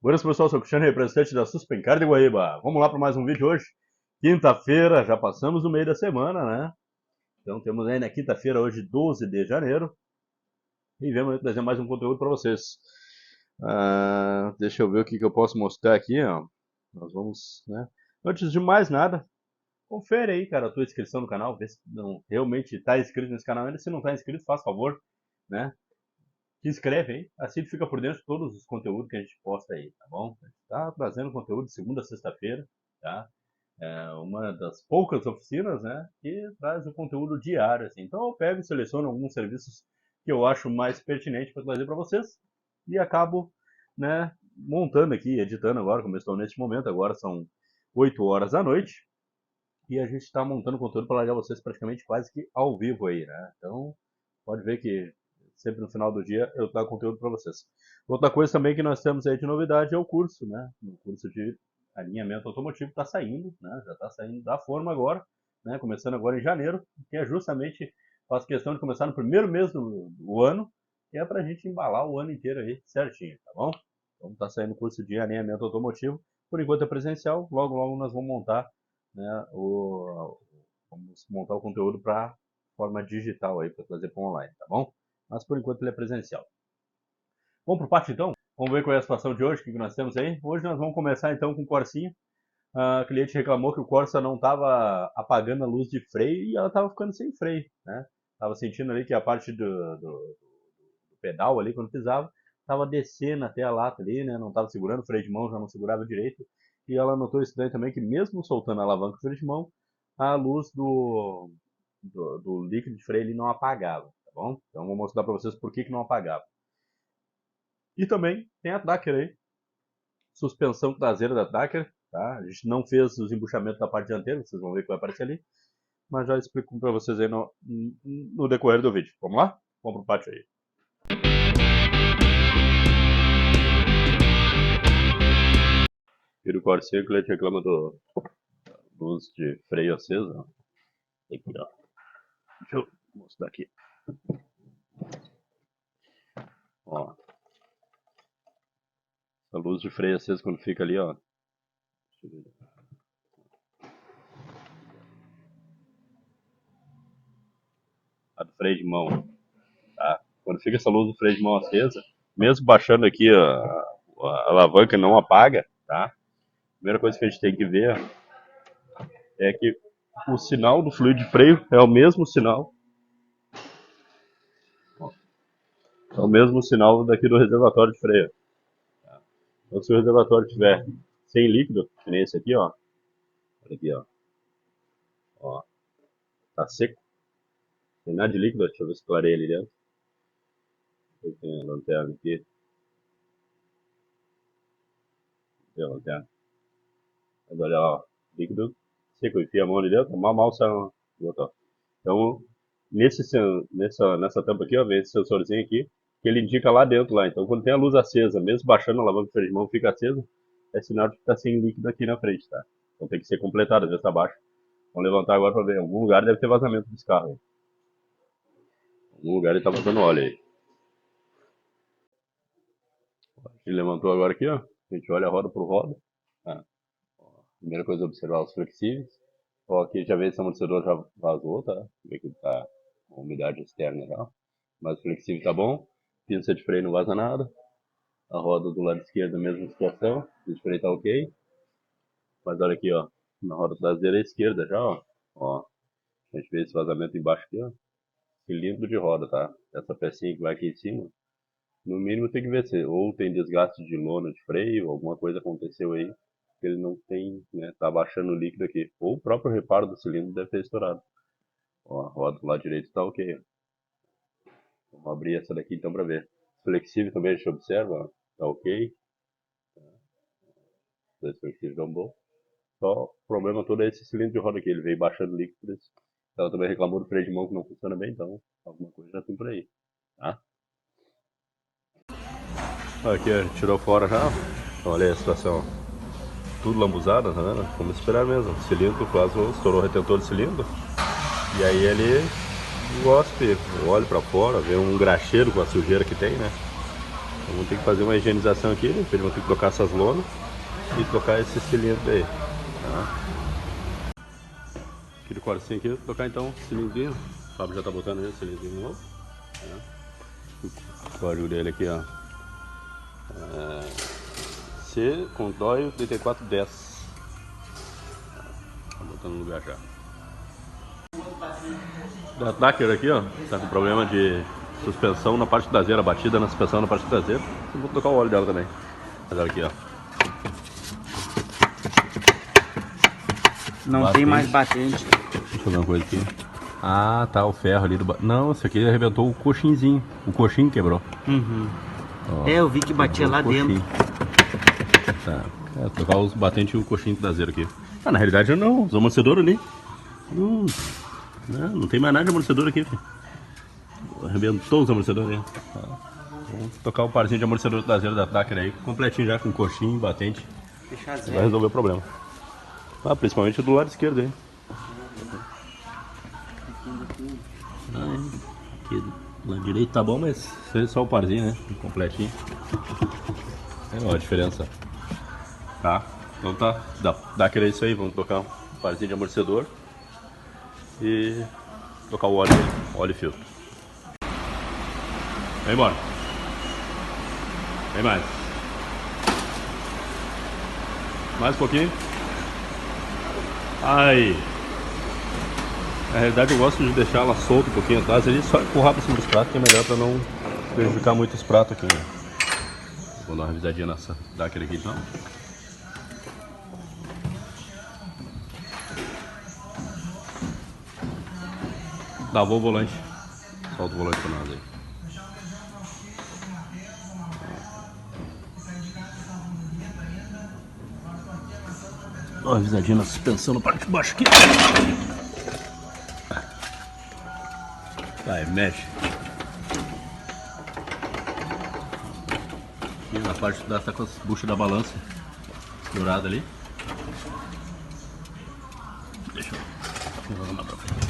Buenas pessoal, sou o Cristiano, representante da Suspencar de Guaíba. Vamos lá para mais um vídeo hoje. Quinta-feira, já passamos o meio da semana, né? Então temos aí na quinta-feira, hoje 12 de janeiro. E vamos trazer mais um conteúdo para vocês. Deixa eu ver o que eu posso mostrar aqui, ó. Nós vamos, né? Antes de mais nada, confere aí, cara, a tua inscrição no canal. Vê se não, realmente está inscrito nesse canal ainda. Se não está inscrito, faz favor, né? Se inscreve aí, assim fica por dentro de todos os conteúdos que a gente posta aí, tá bom? A gente tá trazendo conteúdo de segunda a sexta-feira, tá? É uma das poucas oficinas, né, que traz o conteúdo diário, assim. Então eu pego e seleciono alguns serviços que eu acho mais pertinente para trazer para vocês e acabo, né, montando aqui, editando agora, como eu estou neste momento, agora são 8 horas da noite, e a gente está montando conteúdo para largar vocês praticamente quase que ao vivo aí, né? Então, pode ver que sempre no final do dia eu trago conteúdo para vocês. Outra coisa também que nós temos aí de novidade é o curso, né? O curso de alinhamento automotivo está saindo, né? Já está saindo da forma agora, né? Começando agora em janeiro, que é justamente, faço questão de começar no primeiro mês do ano, que é para a gente embalar o ano inteiro aí certinho, tá bom? Então está saindo o curso de alinhamento automotivo, por enquanto é presencial, logo logo nós vamos montar, né, vamos montar o conteúdo para forma digital aí, para trazer para online, tá bom? Mas por enquanto ele é presencial. Vamos pro pátio então? Vamos ver qual é a situação de hoje, o que nós temos aí. Hoje nós vamos começar então com o Corsinha. A cliente reclamou que o Corsa não estava apagando a luz de freio e ela estava ficando sem freio, né? Tava sentindo ali que a parte do pedal ali, quando pisava, estava descendo até a lata ali, né? Não estava segurando, o freio de mão já não segurava direito. E ela notou isso daí também, que mesmo soltando a alavanca do freio de mão, a luz do líquido de freio ele não apagava, tá bom? Então vou mostrar para vocês por que não apagava. E também tem a Tracker aí, suspensão traseira da Tracker, tá? A gente não fez os embuchamentos da parte dianteira, vocês vão ver que vai aparecer ali, mas já explico para vocês aí no decorrer do vídeo. Vamos lá? Vamos pro pátio aí. Vira o Corsair, que ele reclama do luz de freio acesa. Aqui, ó. Deixa eu mostrar aqui. Ó. A luz de freio acesa quando fica ali, ó. A do freio de mão, tá? Quando fica essa luz do freio de mão acesa, mesmo baixando aqui a alavanca não apaga, tá? Primeira coisa que a gente tem que ver é que o sinal do fluido de freio é o mesmo sinal. É o mesmo sinal daqui do reservatório de freio. Tá? Então se o reservatório estiver sem líquido, que nem esse aqui, ó. Olha aqui, ó. Ó. Tá seco. Tem nada de líquido, deixa eu ver se clarei ali dentro. Tem a lanterna aqui. Tem a lanterna. Mas olha lá, ó. Líquido seco. Enfia a mão ali dentro, mal sai um botão. Então, nessa tampa aqui, ó, vem esse sensorzinho aqui, que ele indica lá dentro lá. Então, quando tem a luz acesa, mesmo baixando a alavanca do freio de mão, fica acesa, é sinal de que está sem líquido aqui na frente, tá? Então tem que ser completado, às vezes tá baixo. Vamos levantar agora para ver. Em algum lugar deve ter vazamento desse carro aí. Em algum lugar ele tá vazando óleo aí. Ele levantou agora aqui, ó. A gente olha roda por roda. Ah, primeira coisa é observar os flexíveis. Ó, aqui já vê esse amortecedor já vazou, tá? Vê que tá com umidade externa já. Mas o flexível tá bom. Pinça de freio não vaza nada. A roda do lado esquerdo, a mesma situação. O de freio tá ok. Mas olha aqui, ó. Na roda traseira esquerda já, ó. Ó. A gente vê esse vazamento embaixo aqui, ó. Cilindro de roda, tá? Essa pecinha que vai aqui em cima. No mínimo tem que ver se ou tem desgaste de lona de freio, alguma coisa aconteceu aí, que ele não tem, né, tá baixando o líquido aqui. Ou o próprio reparo do cilindro deve ter estourado. Ó, a roda do lado direito tá ok. Vamos abrir essa daqui então para ver. Flexível também a gente observa, ó, tá ok. Dois flexíveis dão bom. Só o problema todo é esse cilindro de roda aqui, ele veio baixando o líquido por isso. Ela também reclamou do freio de mão que não funciona bem, então alguma coisa já tem por aí, tá? Aqui a gente tirou fora já, olha aí a situação. Tudo lambuzado, tá vendo? Como esperar mesmo. O cilindro quase estourou o retentor do cilindro. E aí ele gospe o óleo pra fora, vê um graxeiro com a sujeira que tem, né? vamos ter que fazer uma higienização aqui, né? Vamos ter que trocar essas lonas e trocar esse cilindro aí. Tá? Aqui do corcinho aqui, vou trocar então o cilindrinho. O Fábio já tá botando aí o cilindrinho novo. Tá? O código dele aqui, ó. C Condoio 8410. Tá botando no lugar já. Da Dacker aqui, ó, tá com problema de suspensão na parte traseira, batida na suspensão na parte traseira. Eu vou trocar o óleo dela também. Agora aqui, ó. Não batente. Tem mais batente. Deixa eu ver uma coisa aqui. Ah, tá, o ferro ali do... Não, esse aqui arrebentou o coxinzinho. O coxinho quebrou. Uhum. Ó, eu vi que batia lá dentro. Tá, trocar os batentes e o coxinho traseiro aqui. Ah, na realidade não, os amortecedores ali. Não tem mais nada de amortecedor aqui, filho. Arrebentou os amortecedores aí. Tá. Vamos tocar o parzinho de amortecedor traseiro da Dacker aí, completinho já, com coxinho, batente. Vai resolver o problema. Ah, principalmente do lado esquerdo aí. Aqui do lado direito tá bom, mas só o parzinho, né? Completinho. É a diferença. Tá, então tá. Dacker é isso aí, vamos tocar um parzinho de amortecedor. E trocar o óleo e filtro. Vem embora. Vem mais. Mais um pouquinho. Aí. Na realidade eu gosto de deixar ela solta um pouquinho atrás ali, só empurrar para cima dos pratos, que é melhor para não prejudicar muito os pratos aqui, né? Vou dar uma revisadinha nessa daquele aqui então. Lavou o volante. Solta o volante para nós aí. Dá uma revisadinha na suspensão na parte de baixo aqui. Vai, mexe. Aqui na parte da tá com as buchas da balança dourada ali. Deixa eu arrumar pra frente.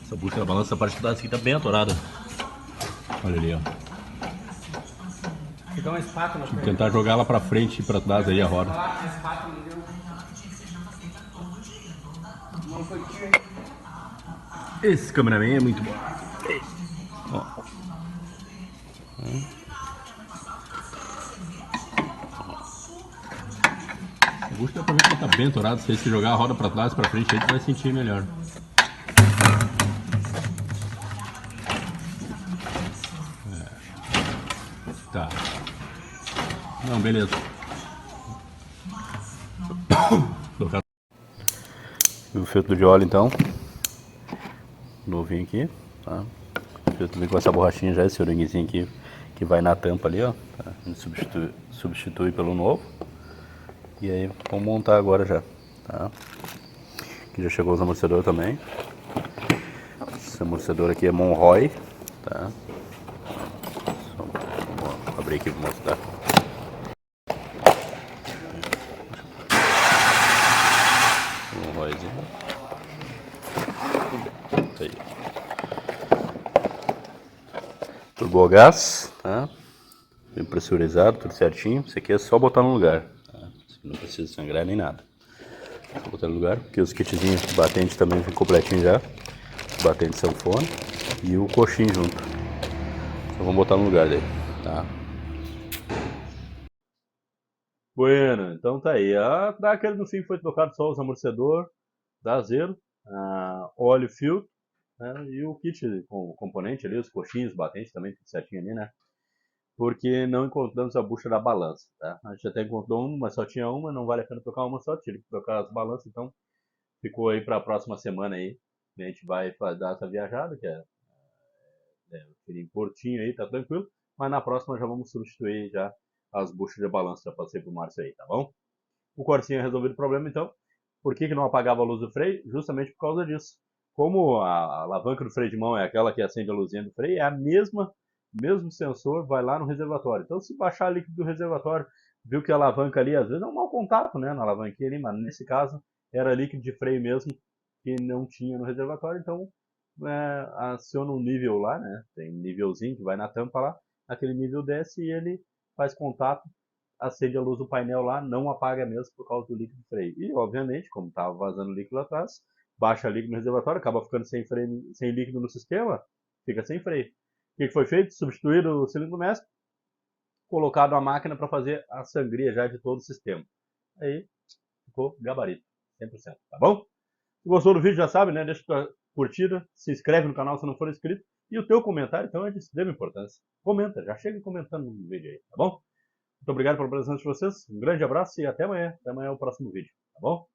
Essa bucha da balança, a parte de trás aqui tá bem atorada. Olha ali, ó. Dá uma espátula. Vou tentar jogar ela pra frente e pra trás aí a roda. Esse cameraman é muito bom. Ó. A bucha dá pra ver que tá bem atorada. Se você jogar a roda pra trás e pra frente aí, você vai sentir melhor. Tá. Não, beleza. O filtro de óleo então. Novinho aqui. Tá? O filtro vem com essa borrachinha já, esse oranguezinho aqui que vai na tampa ali, ó. Tá? A gente substitui pelo novo. E aí vamos montar agora já. Tá? Aqui já chegou os amortecedores também. Esse amortecedor aqui é Monroy. Tá? Vou abrir aqui para mostrar. Monroyzinho. Aí. Turbo a gás, tá? Bem pressurizado, tudo certinho. Isso aqui é só botar no lugar, tá? Não precisa sangrar nem nada. Só botar no lugar, porque os kitzinhos de batente também vem completinho já. Batente sanfona e o coxinho junto. Então vamos botar no lugar dele, tá? Bueno, então tá aí. A daquele no fim foi trocado só os amortecedor, traseiro, óleo, filtro, né? E o kit com o componente ali, os coxinhos, batentes também, tudo certinho ali, né? Porque não encontramos a bucha da balança, tá? A gente até encontrou uma, mas só tinha uma, não vale a pena trocar uma só, tive que trocar as balanças, então ficou aí para a próxima semana aí. A gente vai dar essa viajada, que é em Portinho aí, tá tranquilo, mas na próxima já vamos substituir já as buchas de balanço, já passei pro Márcio aí, tá bom? O Corsinha resolvido o problema então. Por que não apagava a luz do freio? Justamente por causa disso. Como a alavanca do freio de mão é aquela que acende a luzinha do freio, é a mesmo sensor, vai lá no reservatório. Então se baixar líquido do reservatório, viu que a alavanca ali, às vezes é um mau contato, né, na alavanquinha ali, mas nesse caso era líquido de freio mesmo, que não tinha no reservatório, então aciona um nível lá, né? Tem um nívelzinho que vai na tampa lá, aquele nível desce e ele faz contato, acende a luz do painel lá, não apaga mesmo por causa do líquido freio. E, obviamente, como estava vazando líquido lá atrás, baixa líquido no reservatório, acaba ficando sem freio, sem líquido no sistema, fica sem freio. O que foi feito? Substituir o cilindro mestre, colocado a máquina para fazer a sangria já de todo o sistema. Aí ficou gabarito, 100%, tá bom? Se gostou do vídeo, já sabe, né? Deixa tua curtida, se inscreve no canal se não for inscrito. E o teu comentário, então, é de extrema importância. Comenta, já chega comentando no vídeo aí, tá bom? Muito obrigado pela presença de vocês, um grande abraço e até amanhã. Até amanhã é o próximo vídeo, tá bom?